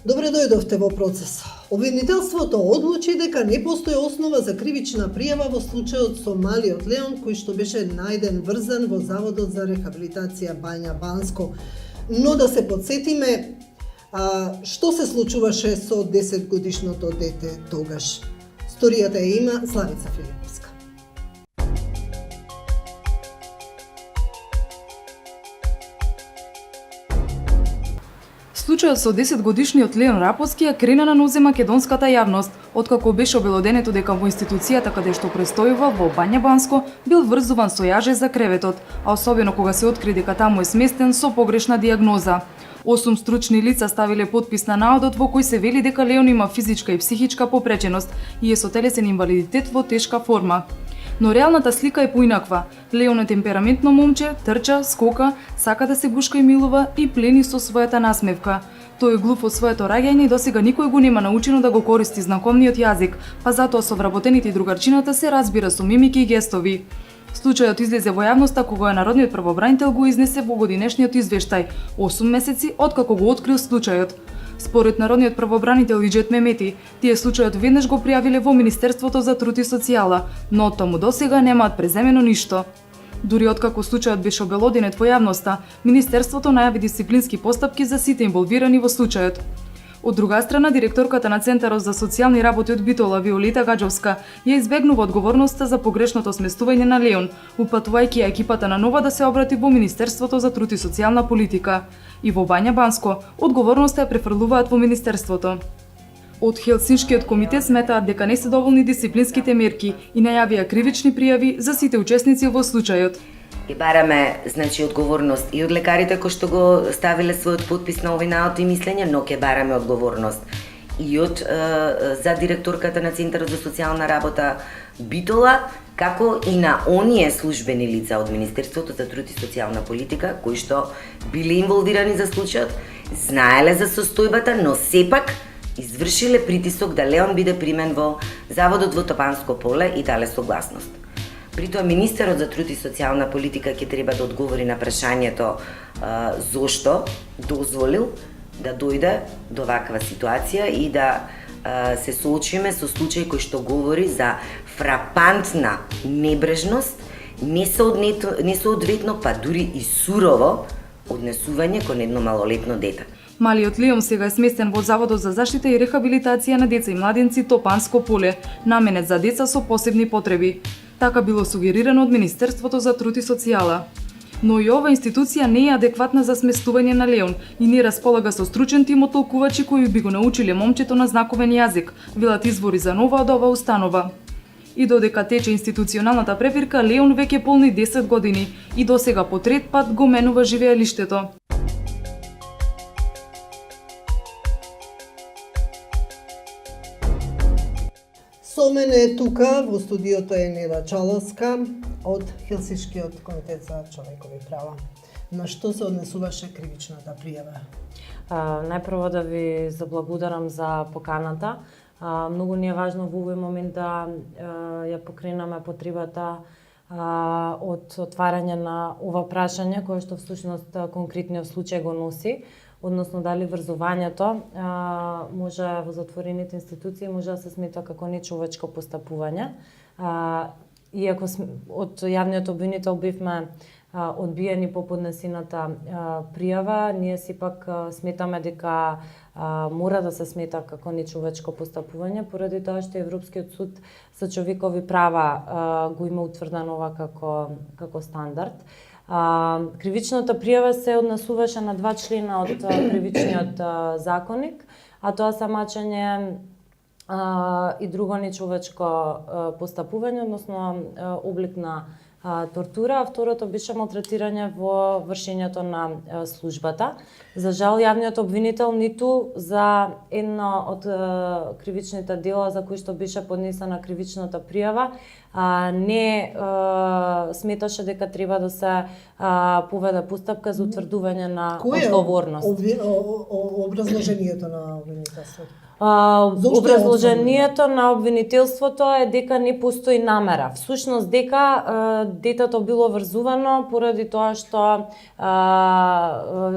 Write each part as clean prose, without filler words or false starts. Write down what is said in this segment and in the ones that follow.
Добре дојдовте во процес. Обвинителството одлучи дека не постои основа за кривична пријава во случајот со малиот Леон, кој што беше најден врзан во Заводот за рехабилитација Бања Банско. Но да се подсетиме, што се случуваше со 10-годишното дете тогаш. Сторијата ја има Славица Филиповска. Случајот со 10-годишниот Леон Рапоски ја крена на нозе македонската јавност, откако беше обелоденето дека во институцијата каде што престојува во Бања Банско бил врзуван со јаже за креветот, а особено кога се откри дека таму е сместен со погрешна дијагноза. 8 стручни лица ставиле подпис на наодот во кој се вели дека Леон има физичка и психичка попреченост и е со телесен инвалидитет во тешка форма. Но реалната слика е поинаква. Леон е темпераментно момче, трча, скока, сака да се гушка и милува и плени со својата насмевка. Тој е глув од своето раѓање и досега никој го нема научено да го користи знаковниот јазик, па затоа со вработените и другарчината се разбира со мимики и гестови. Случајот излезе во јавноста кога народниот правобранител го изнесе во годинешниот извештај, 8 месеци откако го открил случајот. Според народниот правобранител Иџет Мемети, тие случајот веднаш го пријавиле во Министерството за труд и социјала, но од таму досега немаат преземено ништо. Дури откако случајот беше обелоденет во јавноста, Министерството најави дисциплински постапки за сите инволвирани во случајот. Од друга страна, директорката на Центарот за социјални работи од Битола, Виолета Гаджовска, ја избегнува одговорноста за погрешното сместување на Леон, упатувајќи ја екипата на нова да се обрати во Министерството за труд и социјална политика. И во Бања Банско, одговорноста ја префрлуваат во Министерството. Од Хелсиншкиот комитет сметаат дека не се доволни дисциплинските мерки и најавија кривични пријави за сите учесници во случајот. И бараме, одговорност и од лекарите кои што го ставиле својот подпис на овој наод и мислење, но ќе бараме одговорност и од за директорката на Центарот за социјална работа Битола, како и на оние службени лица од Министерството за труд и социјална политика кои што биле инволвирани за случајот, знаеле за состојбата, но сепак извршиле притисок да Леон биде примен во Заводот во Топанско поле и дале согласност. При тоа Министерот за труд и социјална политика ќе треба да одговори на прашањето зошто дозволил да дојде до ваква ситуација и да се соочиме со случај кој што говори за фрапантна небрежност, несоодветно, па дури и сурово однесување кон едно малолетно дете. Малиот Леон сега е сместен во Заводот за заштита и рехабилитација на деца и младенци Топанско поле, наменет за деца со посебни потреби. Така било сугерирано од Министерството за труд и социјала. Но и ова институција не е адекватна за сместување на Леон и не располага со стручен тим од толкувачи кои би го научиле момчето на знаковен јазик, велат извори за нова од ова установа. И додека тече институционалната препирка, Леон веќе полни 10 години и досега по трет пат го менува живеелиштето. Со мене тука во студиото е Неда Чаловска од Хелсиншкиот комитет за човекови права. На што се однесуваше кривичната пријава? Најпрво да ви заблагодарам за поканата. Многу ни е важно во овој момент да ја покренаме потребата од отварање на ова прашање кое што всушност конкретниот случај го носи, односно дали врзувањето може во затворените институции може да се смета како нечовечко постапување. Иако од јавниот обвинител бивме одбиени по поднесената пријава, ние сепак сметаме дека мора да се смета како нечовечко постапување, поради тоа што Европскиот суд за човекови права го има утврдено ова како стандард. Кривичната пријава се однесуваше на 2 члена од кривичниот законник, а тоа се мачење и друго нечовечко постапување, односно облик на тортура, а второто беше малтретирање во вршењето на службата. За жал, јавниот обвинител ниту за едно од кривичните дела за кои што беше поднесена кривичната пријава не сметаше дека треба да се поведе постапка за утврдување на одговорност. Кој е образложението на обвинителството? Зошто е Образложението на обвинителството е дека не постои намера. Всушност дека детето било врзувано поради тоа што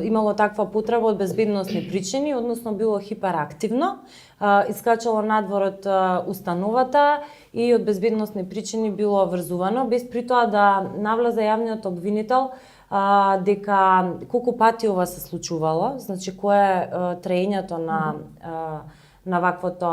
имало таква потреба од безбедносни причини, односно било хиперактивно, искачало надвор од установата и од безбедносни причини било врзувано, без при тоа да навлезе јавниот обвинител дека колку пати ова се случувало, значи кое е траењето на ваквото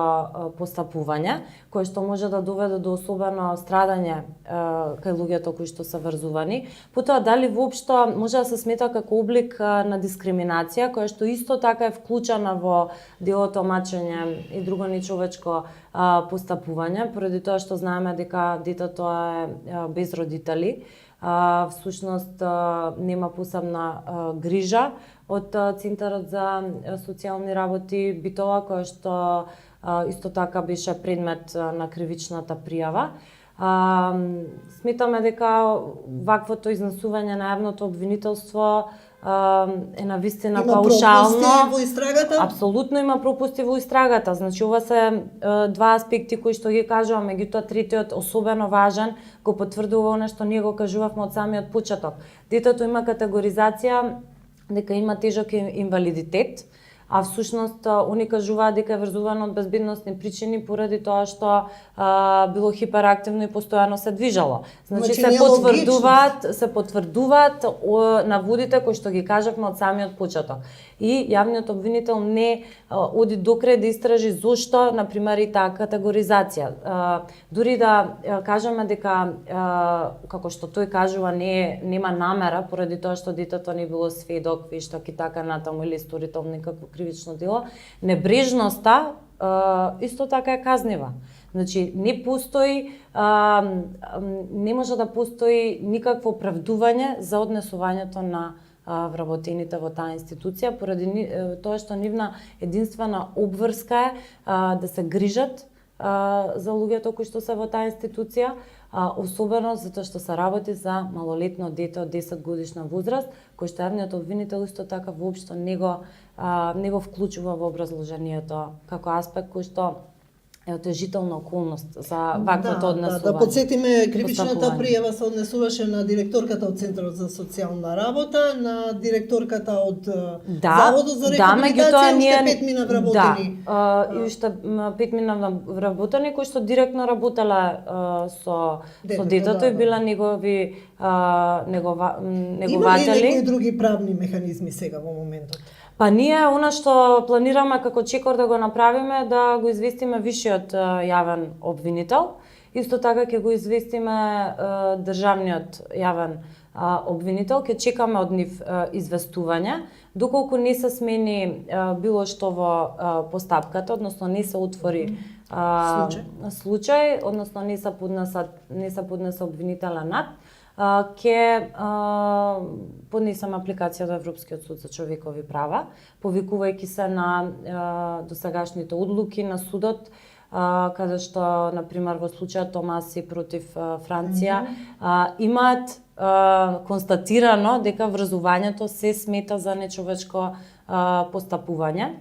постапување, кое што може да доведе до особено страдање кај луѓето кои што се врзувани. Потоа дали воопшто може да се смета како облик на дискриминација, која што исто така е вклучена во делото мачење и друго нечовечко постапување, поради тоа што знаеме дека детето е без родители. Всушност нема посебна грижа од Центарот за социјални работи Битола, која што исто така беше предмет на кривичната пријава. Сметаме дека ваквото изнесување на јавното обвинителство е навистина паушално. Има пропусти во истрагата? Апсолутно има пропусти во истрагата. Значи ова се два аспекти кои што ги кажувам, меѓутоа третиот особено важен го потврдува она што ние го кажувавме од самиот почеток. Детето има категоризација дека има тежок инвалидитет, а всушност они кажуваат дека е врзувано од безбедносни причини поради тоа што било хиперактивно и постојано се движало. Значи се потврдуваат наводите кои што ги кажавме од самиот почеток. И јавниот обвинител не оди докрај да истражи зошто, например, и таа категоризација. Дури да кажеме дека, како што тој кажува, нема намера, поради тоа што детето не било сведок, вештак и така натаму, или сторител некакво кривично дело, небрежноста исто така е казнива. Значи, не постои, не може да постои никакво оправдување за однесувањето на вработените во таа институција, поради тоа што нивна единствена обврска е да се грижат за луѓето кои што се во таа институција, особено затоа што се работи за малолетно дете од 10 годишна возраст, кој што јавниот обвинител исто така воопшто не го вклучува во образложението како аспект кој што е отежителна околност за ваквото однесување. Да подсетиме, кривичната пријава се однесуваше на директорката од Центарот за социјална работа, на директорката од Заводот за рехабилитација, уште 5 мина вработени. Да, и уште 5 мина вработени кои што директно работеле со детето и биле негови негователи. Има ли некои други правни механизми сега во моментот? Па ние, она што планираме како чекор да го направиме, да го известиме вишиот јавен обвинител. Исто така ќе го известиме државниот јавен обвинител, ќе чекаме од нив известување. Доколку не се смени било што во постапката, односно не се отвори случај, односно не се поднесе обвинителен акт, ќе поднесам апликација до Европскиот суд за човекови права, повикувајќи се на досегашните одлуки на судот, каде што, например, во случајот Томаси против Франција, имаат констатирано дека врзувањето се смета за нечовечко постапување,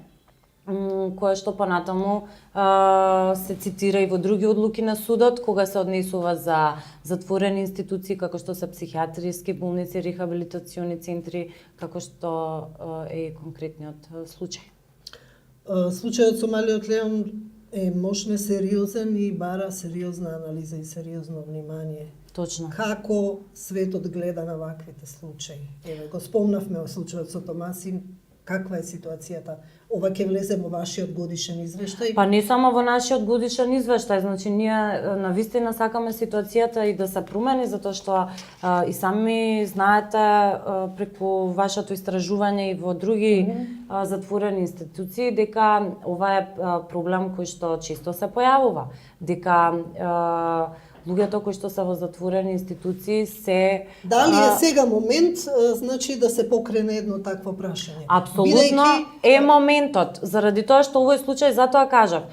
кое што понатаму се цитира и во други одлуки на судот, кога се однесува за затворени институции, како што се психијатриски болници, рехабилитациони центри, како што е и конкретниот случај. Случајот со малиот Леон е мощно сериозен и бара сериозна анализа и сериозно внимание. Точно. Како светот гледа на ваквите случаи? Еве, го спомнавме о случајот со Томаси, каква е ситуацијата? Ова ќе влезе во вашиот годишен извештај? Па не само во нашиот годишен извештај, значи ние навистина сакаме ситуацијата и да се промени, затоа што и сами знаете преку вашето истражување и во други затворени институции дека ова е проблем кој што често се појавува, дека луѓето кои што се во затворени институции се... Дали е сега момент, значи, да се покрене едно такво прашање? Апсолутно е моментот, заради тоа што овој случај, затоа кажав,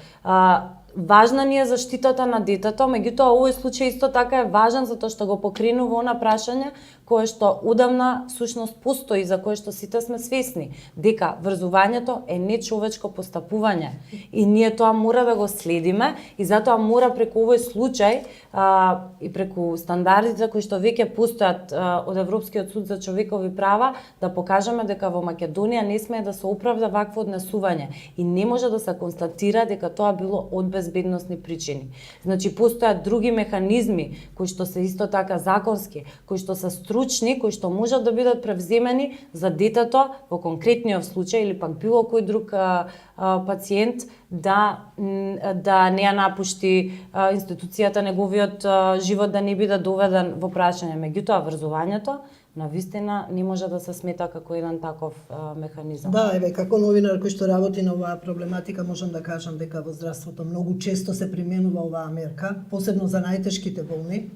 важна ни е заштитата на детето, меѓутоа овој случај исто така е важен затоа што го покренува она прашање кое што одамна всушност постои, за кое што сите сме свесни, дека врзувањето е нечовечко постапување и ние тоа мора да го следиме и затоа мора преку овој случај и преку стандардите кои што веќе постојат од Европскиот суд за човекови права да покажеме дека во Македонија не смее да се оправда вакво однесување и не може да се констатира дека тоа било од безбедносни причини. Значи постојат други механизми кои што се исто така законски, кои што се стручни, кои што можат да бидат превземени за детето во конкретниот случај или пак било кој друг пациент да не ја напушти институцијата, неговиот живот да не биде доведен во прашање. Меѓутоа врзувањето на вистина не може да се смета како еден таков механизам. Да, еве, како новинар кој што работи на оваа проблематика, можам да кажам дека во здравството многу често се применува оваа мерка, посебно за најтешките болни.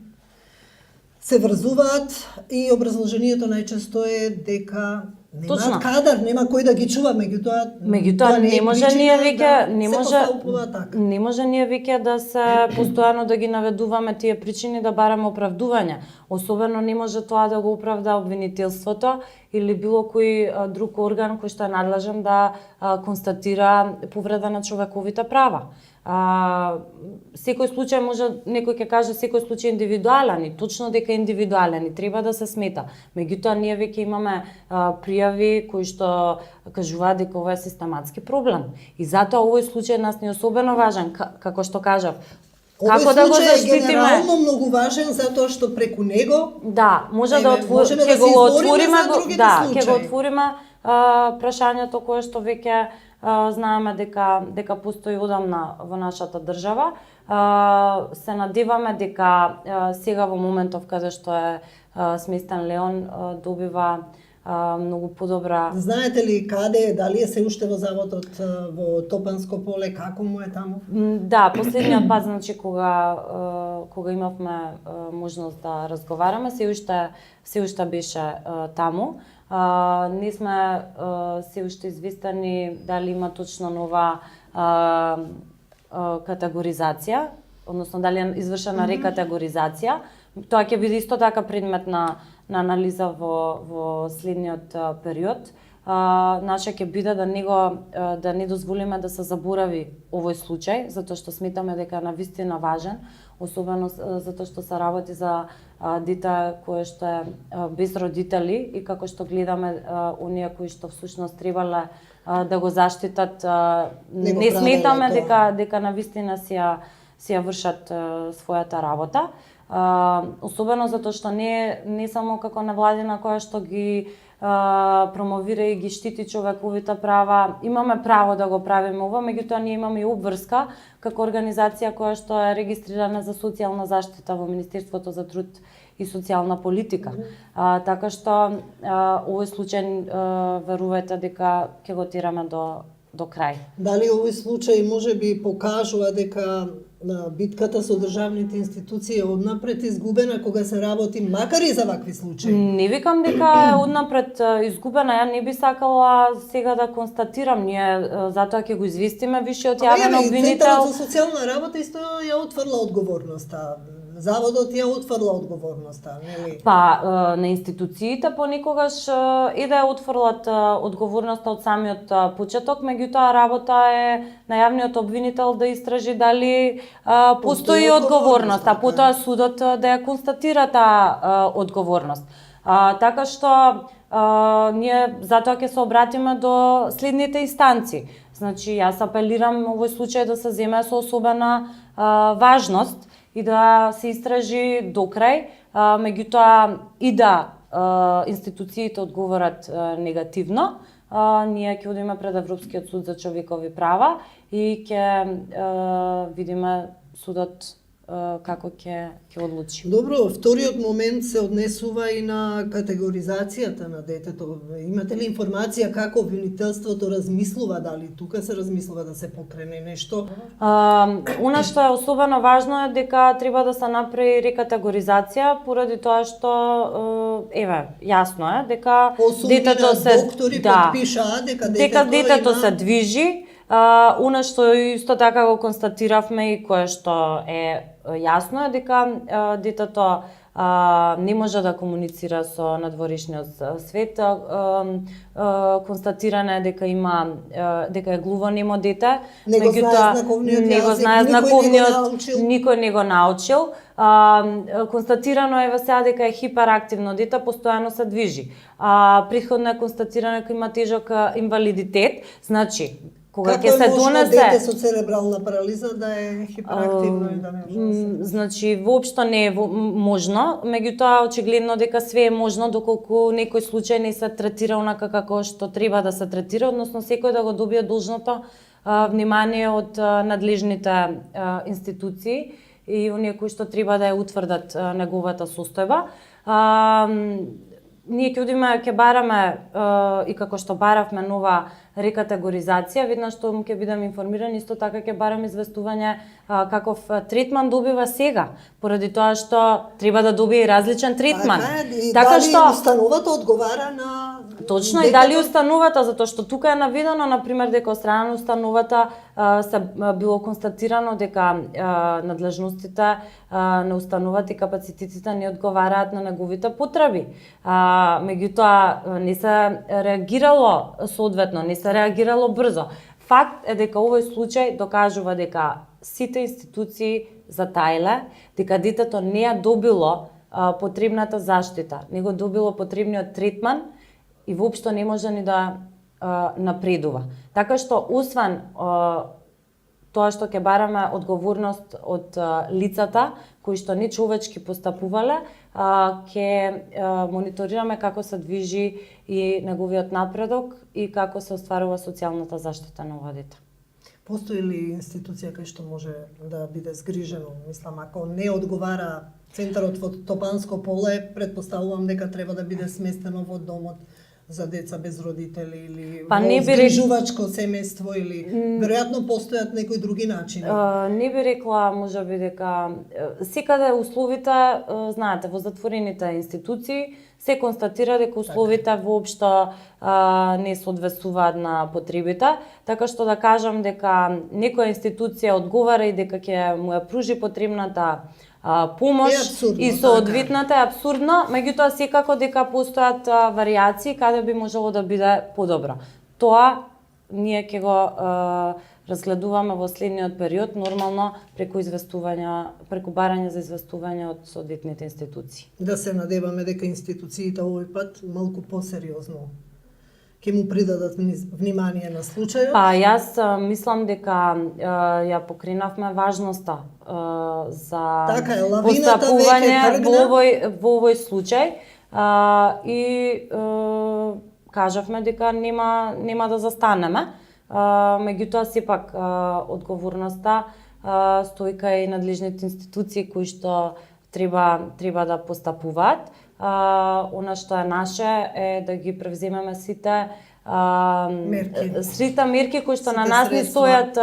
Се врзуваат и образложението најчесто е дека немаат кадар, нема кој да ги чува, меѓутоа не може ние веќе не може ние веќе да се постојано да ги наведуваме тие причини да бараме оправдување. Особено не може тоа да го оправда обвинителството или било кој друг орган кој што е надлежен да констатира повреда на човековите права. Секој случај може, некој ќе каже секој случај индивидуален и точно дека е индивидуален и треба да се смета. Меѓутоа ние веќе имаме пријави кои што кажуваат дека ова е систематски проблем. И затоа овој случај нас не е особено важен, како што кажав. Како да го заштитиме? Овој случај е генерално многу важен затоа што преку него може да ќе го отвориме прашањето кое што веќе знаеме дека постои одамна во нашата држава. Се надеваме дека сега во моментов каде што е сместен Леон добива многу подобра. Знаете ли каде е, дали е се уште во заводот во Топанско поле, како му е таму? Да, последниот пат, значи кога имавме можност да разговараме, се уште беше таму. Не сме се уште известени дали има точно нова категоризација, односно дали е извршена рекатегоризација. Тоа ќе биде исто така предмет на анализа во следниот период. Наша ќе биде да не дозволиме да се заборави овој случај, затоа што сметаме дека е навистина важен, особено затоа што се работи за дете кое што е без родители и како што гледаме оние кои што всушност требале да го заштитат, не сметаме дека навистина си ја вршат својата работа. Особено затоа што не само како невладина која што ги промовира и ги штити човековите права, имаме право да го правиме ова, меѓутоа ние имаме и обврска како организација која што е регистрирана за социјална заштита во Министерството за труд и социјална политика. Така што овој случај верувајте дека ќе го тераме до крај. Дали овој случај можеби покажува дека битката со државните институции е однапред изгубена кога се работи макар и за вакви случаи? Не викам дека е однапред изгубена, ја не би сакала сега да констатирам, ние затоа ќе го известиме висшиот јавен обвинител. Центарот за социјална работа исто ја отфрла одговорноста. Заводот ја отфрла одговорноста, нели? На институциите понекогаш и да ја отфрлат одговорноста од самиот почеток, меѓутоа работа е на јавниот обвинител да истражи дали постои одговорност, а потоа судот да ја констатира таа одговорност. Така што ние затоа ќе се обратиме до следните инстанции. Значи, јас апелирам овој случај да се земе со особена важност и да се истражи до крај, меѓутоа и да институциите одговорат негативно, ние ќе одиме пред Европскиот суд за човекови права и ќе видиме судот како ќе одлучи. Добро, вториот момент се однесува и на категоризацијата на детето. Имате ли информација како обвинителството размислува, дали тука се размислува да се покрене нешто? Она што е особено важно е дека треба да се направи рекатегоризација поради тоа што јасно е дека детето се доктори потпишаа дека детето се движи. Она што исто така го констатиравме и кое што е јасно е дека детето не може да комуницира со надворешниот свет. Констатирано е дека има дека е глувонемо дете, Не го знае знаковниот не го јазик, знае никој не го знаковниот, научил. никој не го научил. Констатирано е сега дека е хиперактивно дете, постојано се движи. Претходно е констатирано дека има тежок инвалидитет, значи кога ќе се Како е можно дете донесе со церебрална парализа да е хиперактивно и да не може да се... значи воопшто не е можно, меѓутоа очигледно дека све е можно доколку некој случај не се третира онака како што треба да се третира, односно секој да го добие должното внимание од надлежните институции и оние кои што треба да ја утврдат неговата состојба. Ние ќе бараме и како што баравме нова рекатегоризација, веднаш што ќе бидеме информирани, исто така ќе бараме известување каков третман добива сега, поради тоа што треба да добие и различен третман. Така дали установата одговара на Точно, и дали установата, затоа што тука е наведено, например, дека од страна на установата се било констатирано дека надлежностите на установата и капацитетите не одговараат на неговите потреби. Меѓутоа, не се реагирало соодветно, не се реагирало брзо. Факт е дека овој случај докажува дека сите институции затаиле, дека детето не ја добило потребната заштита, не го добило потребниот третман и воопшто не може ни да напредува. Така што, освен тоа што ќе бараме одговорност од лицата кои што нечовечки постапувале, ќе мониторираме како се движи и неговиот напредок и како се остварува социјалната заштита на ова дете. Постои ли институција кај што може да биде згрижено? Мислам, ако не одговара центарот во Топанско поле, претпоставувам дека треба да биде сместено во домот за деца без родители или во згрижувачко семејство или веројатно постојат некои други начини. Не би рекла, можеби дека секаде условите, знаете, во затворените институции се констатира дека условите воопшто не соодветствуваат на потребите, така што да кажам дека некоја институција одговара и дека ќе му ја пружи потребната помош и соодветната е апсурдно, меѓутоа секако дека постојат варијации каде би можело да биде подобро. Тоа ние ќе го разгледуваме во следниот период, нормално преку барање за известување од соодветните институции. Да се надеваме дека институциите овој пат малку посериозно ќе му придадат внимание на случајот. Јас мислам дека ја покренавме важноста за постапување во овој случај и кажавме дека нема да застанеме. Меѓутоа сепак одговорноста стои кај надлежните институции кои што треба да постапуваат. Она што е наше е да ги превземеме сите мерки кои што на нас ни стојат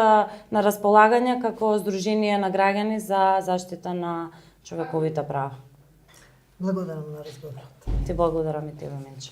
на располагање како Сдружение на граѓани за заштита на човековите права. Благодарам на разговорот. Ти благодарам и тебе, Менче.